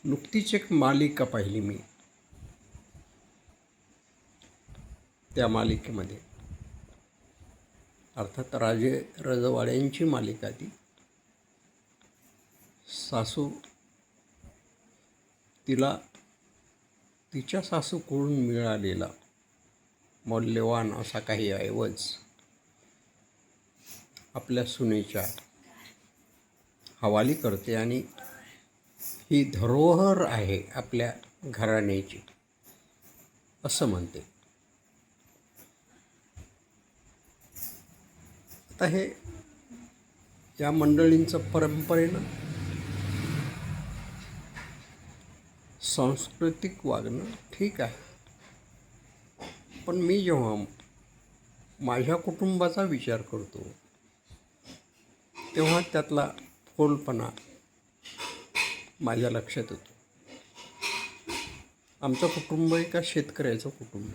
नुकतीच एक मालिका पाहिली मी. त्या मालिकेमध्ये अर्थात राजे रजवाड्यांची मालिका ती. सासू तिला तिच्या सासूकडून मिळालेला मौल्यवान असा काही ऐवज आपल्या सुनेच्या हवाली करते आणि ही धरोहर आहे आपल्या घराण्याची असं म्हणते. आता हे या मंडळींचं परंपरेनं सांस्कृतिक वागणं ठीक आहे, पण मी जेव्हा माझ्या कुटुंबाचा विचार करतो तेव्हा त्यातला फोलपणा माझ्या लक्षात येतो. आमचं कुटुंब एका शेतकऱ्याचं कुटुंब.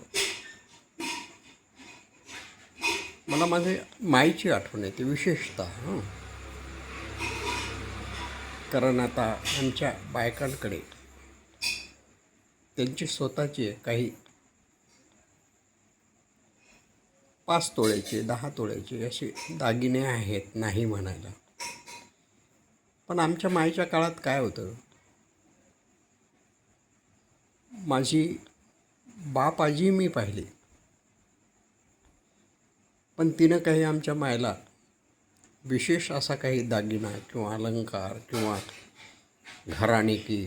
मला माझ्या माईची आठवण येते विशेषतः. कारण आता आमच्या बायकांकडे त्यांची स्वतःचे काही 5 तोळ्याचे 10 तोळ्याचे असे दागिने आहेत, नाही म्हणायला. पण आमच्या माईच्या काळात काय होतं, माझी बाप आजी मी पाहिली, पण तिनं काही आमच्या मायला विशेष असा काही दागिना किंवा अलंकार किंवा घराणे की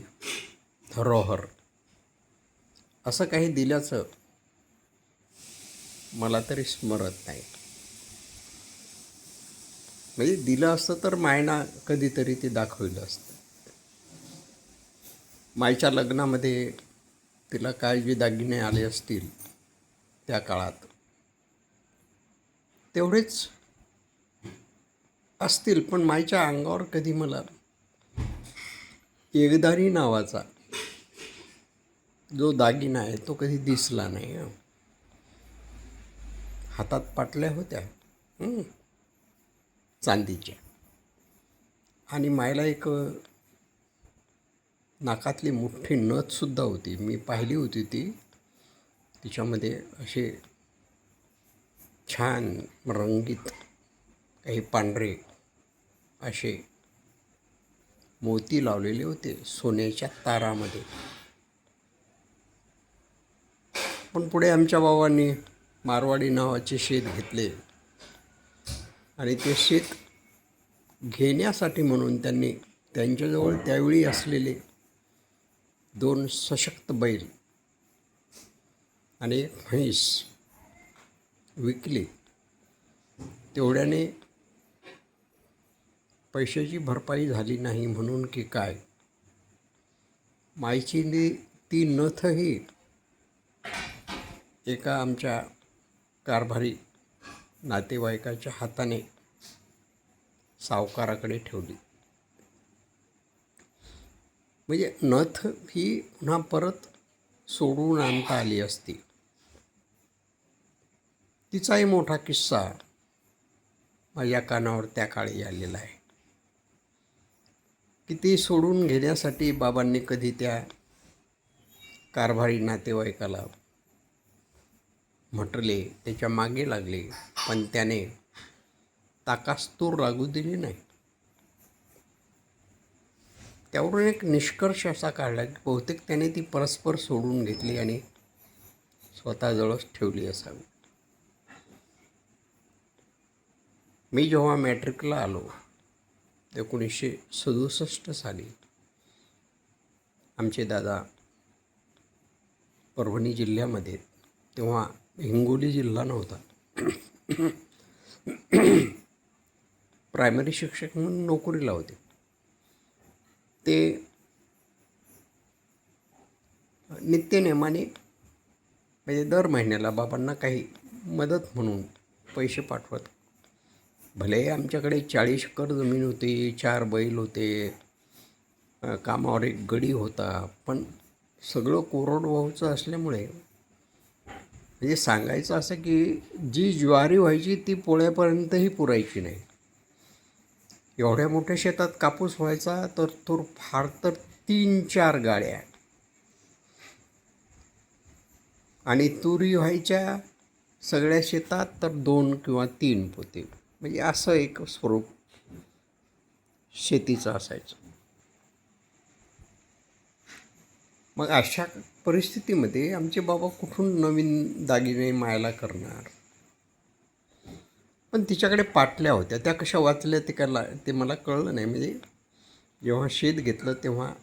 धरोहर असं काही दिल्याचं मला तरी स्मरत नाही. म्हणजे दिलं असतं तर मायना कधीतरी ते दाखवलं असतं. मायच्या लग्नामध्ये तिला काय जे दागिने आले असतील त्या काळात तेवढेच असतील, पण मायच्या अंगावर कधी मला एकदारी नावाचा जो दागिना आहे तो कधी दिसला नाही. हातात पाटल्या होत्या चांदीच्या, आणि मायला एक नाकातली मोठी नथसुद्धा होती. मी पाहिली होती ती. तिच्यामध्ये असे छान रंगीत काही पांढरे असे मोती लावलेले होते सोन्याच्या तारामध्ये. पण पुढे आमच्या बाबांनी मारवाडी नावाचे शेत घेतले आणि ते शेत घेण्यासाठी म्हणून त्यांनी त्यांच्याजवळ त्यावेळी असलेले 2 सशक्त बैल आणि एक म्हैस विकली. तेवढ्याने पैशाची भरपाई झाली नाही म्हणून की काय, माईची ती नथही एका आमच्या कारभारी नातेवाईकाच्या हाताने सावकाराकडे ठेवली. म्हणजे नथ ही पुन्हा परत सोडून आणता आली असती. तिचाही मोठा किस्सा माझ्या कानावर त्या काळी आलेला आहे की ती सोडून घेण्यासाठी बाबांनी कधी त्या कारभारी नातेवाईकाला म्हटले, त्याच्या मागे लागले, पण त्याने ताकास्तूर लागू दिली नाही. त्यावरून एक निष्कर्ष असा काढला की बहुतेक त्याने ती परस्पर सोडून घेतली आणि स्वतःजवळच ठेवली असावी. मी जेव्हा मॅट्रिकला आलो 1967 साली, आमचे दादा परभणी जिल्ह्यामध्ये, तेव्हा हिंगोली जिल्हा नव्हता, प्रायमरी शिक्षक म्हणून नोकरीला होते. ते नित्यनेमाने म्हणजे दर महिन्याला बाबांना काही मदत म्हणून पैसे पाठवत. भले आमच्याकडे 40 एकर जमीन होती, 4 बैल होते, कामावर एक गडी होता, पण सगळं कोरडवाहूचं असल्यामुळे म्हणजे सांगायचं असं की जी ज्वारी व्हायची ती पोळ्यापर्यंतही पुरायची नाही. एवढ्या मोठ्या शेतात कापूस व्हायचा तर फार तर 3-4 गाड्या आणि तुरी व्हायच्या सगळ्या शेतात तर 2 किंवा 3 पोते, म्हणजे असं एक स्वरूप शेतीचं असायचं. मग अशा परिस्थितीमध्ये आमचे बाबा कुठून नवीन दागिने मायला करणार. पण तिच्याकडे पाटल्या होत्या, त्या कशा वाचल्या ते मला कळलं नाही. म्हणजे जेव्हा शेत घेतलं तेव्हा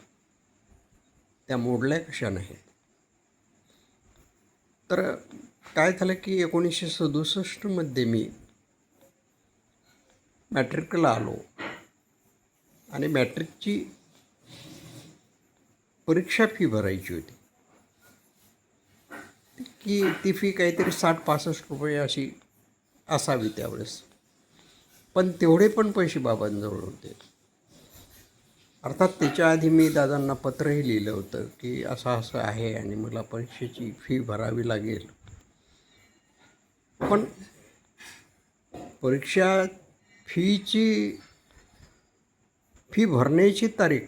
त्या मोडल्या कशा नाहीत. तर काय झालं की 1967मध्ये मी मॅट्रिकला आलो आणि मॅट्रिकची परीक्षा फी भरायची होती. की ती फी काहीतरी 60-65 रुपये अशी असावी त्यावेळेस. पण तेवढे पण पैसे बाबांजवळ होते. अर्थात त्याच्या आधी मी दादांना पत्रही लिहिलं होतं की असं असं आहे आणि मला परीक्षेची फी भरावी लागेल. पण परीक्षा फी भरण्याची तारीख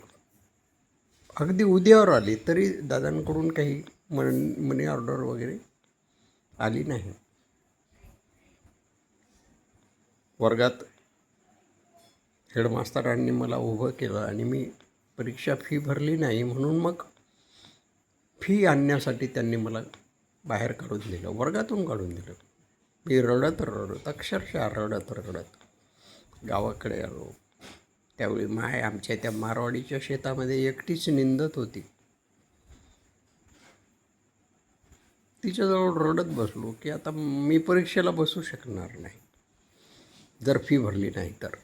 अगदी उद्यावर आली तरी दादांकडून काही मनी ऑर्डर वगैरे आली नाही. वर्गात हेडमास्तरांनी मला उभं केलं आणि मी परीक्षा फी भरली नाही म्हणून मग फी आणण्यासाठी त्यांनी मला बाहेर काढून दिलं, वर्गातून काढून दिलं. मी रडत अक्षरशः रडत गावाकडे आलो. त्यावेळी माय आमच्या त्या मारवाडीच्या शेतामध्ये एकटीच निंदत होती. तिच्याजवळ रडत बसलो की आता मी परीक्षेला बसू शकणार नाही जर फी भरली नाही तर.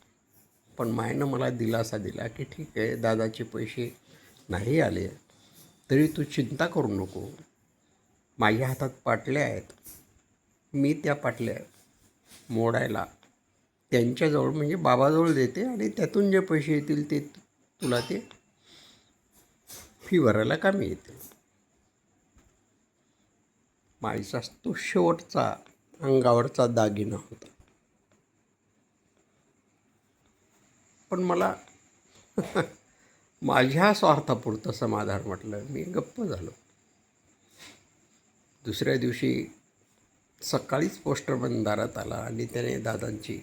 पण मायनं मला दिलासा दिला की ठीक आहे, दादाचे पैसे नाही आले तरी तू चिंता करू नको, माझ्या हातात पाटल्या आहेत, मी त्या पाटल्या मोडायला त्यांच्याजवळ म्हणजे बाबाजवळ देते आणि त्यातून जे पैसे येतील ते तुला ते फी भरायला कामी येतील. माईचा तो शेवटचा अंगावरचा दागिना होता. पण मला माझ्या स्वार्थापुरतं समाधान म्हटलं, मी गप्प झालो. दुसऱ्या दिवशी सकाळीच पोस्टरमन दारात आला आणि त्याने दादांची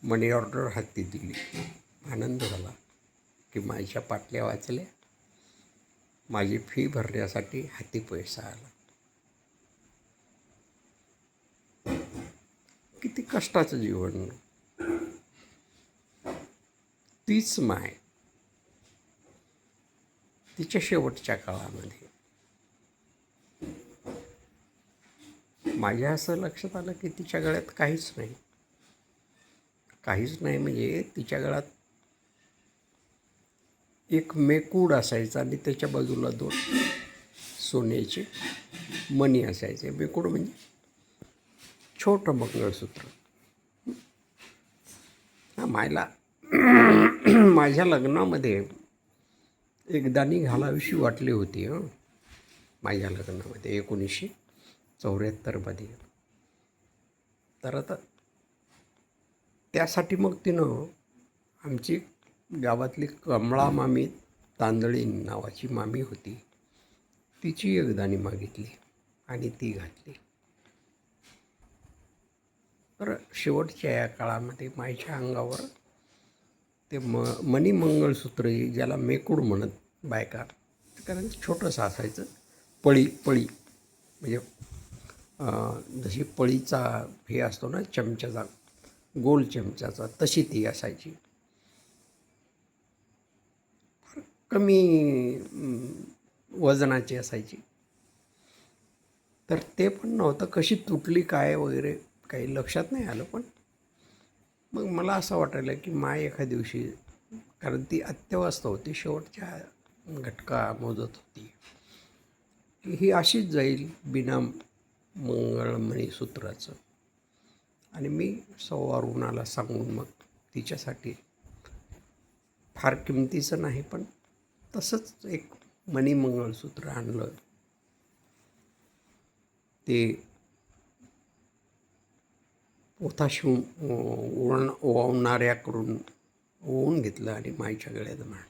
मनी ऑर्डर हाती दिली. आनंद झाला की माझ्या पाटल्या वाचल्या, माझी फी भरण्यासाठी हाती पैसा आला. किती कष्टाचं जीवन. तीच माय तिच्या शेवटच्या काळामध्ये माझ्या असं लक्षात आलं की तिच्या गळ्यात काहीच नाही म्हणजे तिच्या गळ्यात एक मेकूड असायचा आणि त्याच्या बाजूला 2 सोन्याचे मणी असायचे. मेकूड म्हणजे छोटं मंगळसूत्र. मायला माझ्या लग्नामध्ये एक दाणी घालावीशी वाटली होती. माझ्या लग्नामध्ये 1974मध्ये. तर आता त्यासाठी मग तिनं आमची गावातली कमळा मामी तांदळी नावाची मामी होती, तिची एक दाणी मागितली आणि ती घातली. तर शेवटच्या या काळामध्ये माझ्या अंगावर ते मणी मंगळसूत्र, ज्याला मेकूड म्हणत बायका, कारण छोटंसं असायचं. पळी म्हणजे जशी पळीचा हे असतो ना चमच्याचा, गोल चमच्याचा, तशी ती असायची. कमी वजनाची असायची. तर ते पण नव्हतं, कशी तुटली काय वगैरे काही लक्षात नाही आलं. पण मग मला असं वाटायला की माय एका दिवशी, कारण ती अत्यवस्थ होती, शेवटच्या घटका मोजत होती, की ही अशीच जाईल बिना मंगळमणीसूत्राचं. आणि मी सवारुणाला सांगून मग तिच्यासाठी फार किमतीचं नाही पण तसंच एक मणी मंगळसूत्र आणलं. ते पोथा शिवून ओवावणाऱ्याकडून ओवून घेतलं आणि माईच्या गळ्यात मांडलं.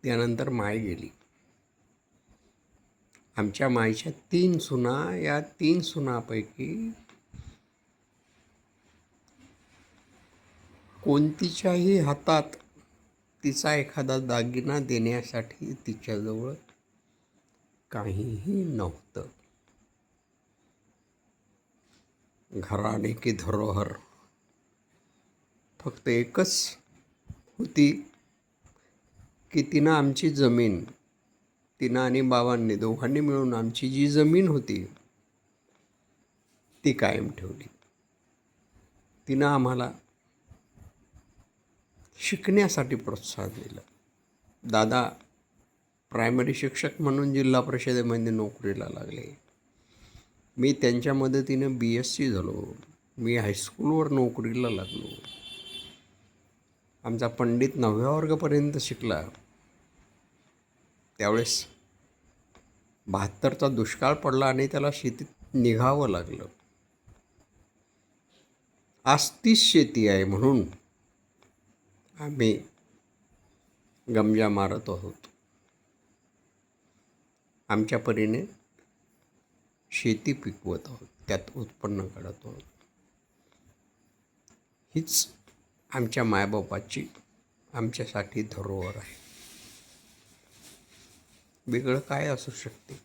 त्यानंतर माय गेली. आमच्या मायच्या 3 सुना. या 3 सुनापैकी कोणतीच्याही हातात तिचा एखादा दागिना देण्यासाठी तिच्याजवळ काहीही नव्हतं. घराणे की धरोहर फक्त एकच होती की तिनं आमची जमीन, तिनं आणि बाबांनी दोघांनी मिळून आमची जी जमीन होती ती कायम ठेवली. तिनं आम्हाला शिकण्यासाठी प्रोत्साहन दिलं. दादा प्रायमरी शिक्षक म्हणून जिल्हा परिषदेमध्ये नोकरीला लागले. मी त्यांच्या मदतीनं BSc झालो. मी हायस्कूलवर नोकरीला लागलो. आमचा पंडित 9व्या वर्गापर्यंत शिकला. त्यावेळेस 72चा दुष्काळ पडला आणि त्याला शेतीत निघावं लागलं. आज 30 शेती आहे म्हणून आम्ही गमजा मारत आहोत. आमच्या परीने शेती पिकवत आहोत, त्यात उत्पन्न काढत आहोत. हीच आमच्या मायबापाची आमच्यासाठी धरोहर आहे. वेगळं काय असू शकते.